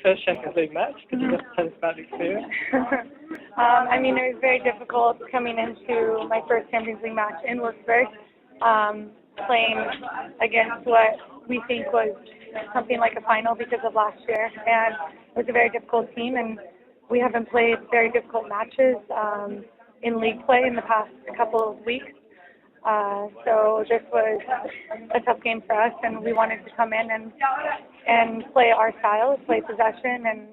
first Champions League match. Could you just tell us about the experience? I mean, it was very difficult coming into my first Champions League match in Wolfsburg, playing against what we think was something like a final because of last year. And it was a very difficult team, and we haven't played very difficult matches in league play in the past couple of weeks. So this was a tough game for us, and we wanted to come in and play our style, play possession. And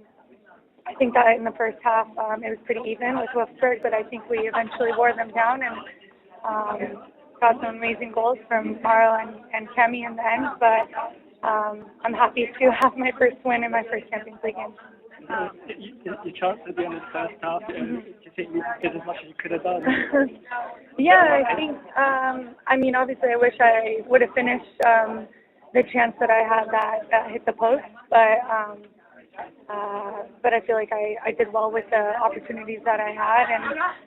I think that in the first half it was pretty even with Wolfsburg, but I think we eventually wore them down and got some amazing goals from Maro and Kemi in the end. But I'm happy to have my first win in my first Champions League game. Your chance at the end of the first half, do you think you did as much as you could have done? Yeah, I think, I mean, obviously I wish I would have finished the chance that I had that hit the post, but I feel like I did well with the opportunities that I had,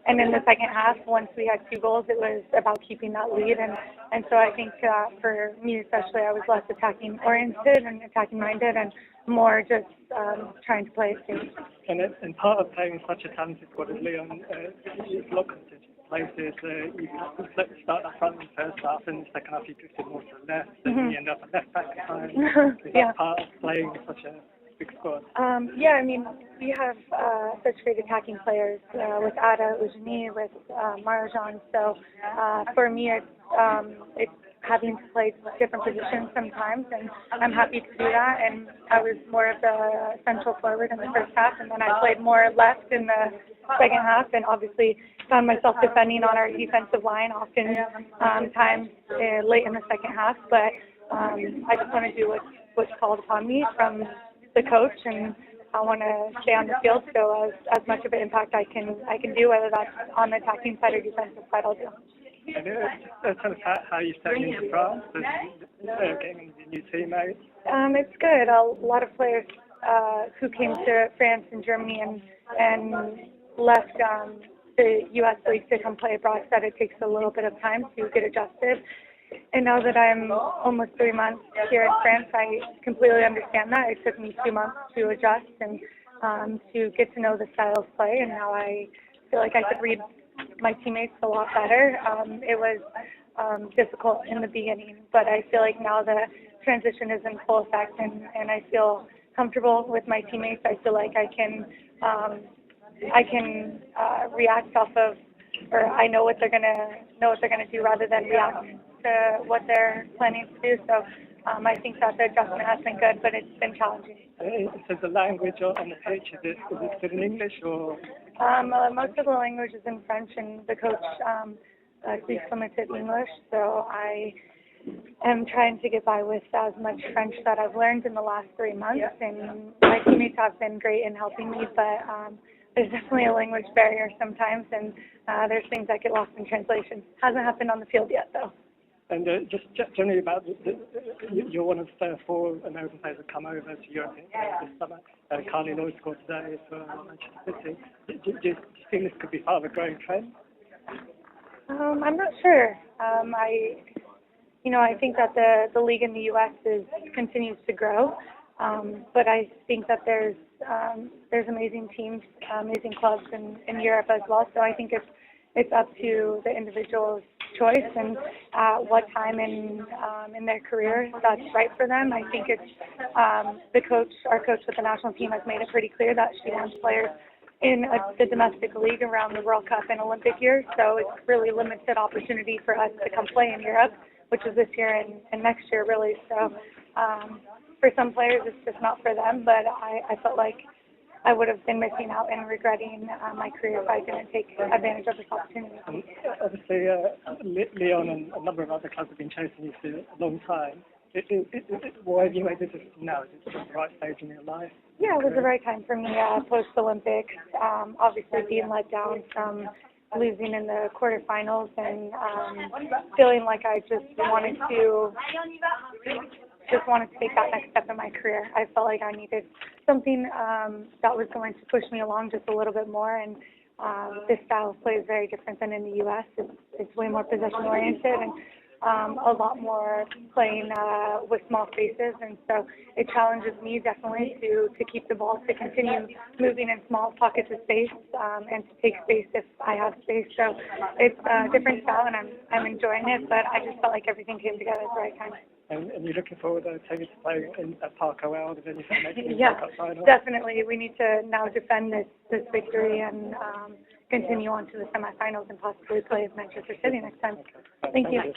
and in the second half, once we had 2 goals, it was about keeping that lead, and so I think for me especially, I was less attacking oriented and attacking minded, and more just trying to play it safe. And part of playing such a talented squad as Lyon, it's a lot of contingent places. You start up front in the first half, and in the second half you drifted more to the left, and you end up at left back behind. Is that part of playing such a big squad? Yeah, I mean, we have such great attacking players with Ada, Ujani, with Marozsán. So for me, it's having to play different positions sometimes, and I'm happy to do that. And I was more of the central forward in the first half, and then I played more left in the second half, and obviously found myself defending on our defensive line often times late in the second half. But I just want to do what's called upon me from the coach, and I want to stay on the field. So as much of an impact I can do, whether that's on the attacking side or defensive side, I'll do. And tell us how you settling into France, getting a new teammates. It's good. A lot of players who came to France and Germany and left the U.S. League to come play abroad said it takes a little bit of time to get adjusted. And now that I'm almost 3 months here in France, I completely understand that. It took me 2 months to adjust and to get to know the style of play, and now I feel like I could read my teammates a lot better. It was difficult in the beginning, but I feel like now the transition is in full effect, and I feel comfortable with my teammates. I feel like I can react off of, or I know what they're gonna do rather than react to what they're planning to do. So I think that the adjustment has been good, but it's been challenging. In terms of language on the pitch, is it still in English or? Most of the language is in French, and the coach speaks limited English, so I am trying to get by with as much French that I've learned in the last 3 months, and my teammates have been great in helping me, but there's definitely a language barrier sometimes, and there's things that get lost in translation. Hasn't happened on the field yet, though. And just generally about, you're one of the 4 American players that come over to Europe this summer. Camile scored today for Manchester City. Do you think this could be part of a growing trend? I'm not sure. I think that the league in the U.S. continues to grow, but I think that there's amazing teams, amazing clubs in Europe as well. So I think it's up to the individual's choice and at what time in their career that's right for them. I think it's our coach with the national team has made it pretty clear that she wants players in the domestic league around the World Cup and Olympic years. So it's really limited opportunity for us to come play in Europe, which is this year and next year really. So for some players it's just not for them, but I felt like I would have been missing out and regretting my career if I didn't take advantage of this opportunity. Obviously, Lyon and a number of other clubs have been chasing you for a long time. Why have you made this decision now? Is it the right stage in your life? Yeah, it was the right time for me post-Olympics. Obviously being let down from losing in the quarterfinals and feeling like I just wanted to take that next step in my career. I felt like I needed something that was going to push me along just a little bit more, and this style of play is very different than in the U.S. It's way more possession-oriented, and a lot more playing with small spaces, and so it challenges me definitely to keep the ball, to continue moving in small pockets of space, and to take space if I have space. So it's a different style, and I'm enjoying it, but I just felt like everything came together at the right time. And you're looking forward to play at Parc OL, the venue for the next Yeah, Cup final? definitely. We need to now defend this victory and continue on to the semifinals and possibly play with Manchester City next time. Okay. Thank you.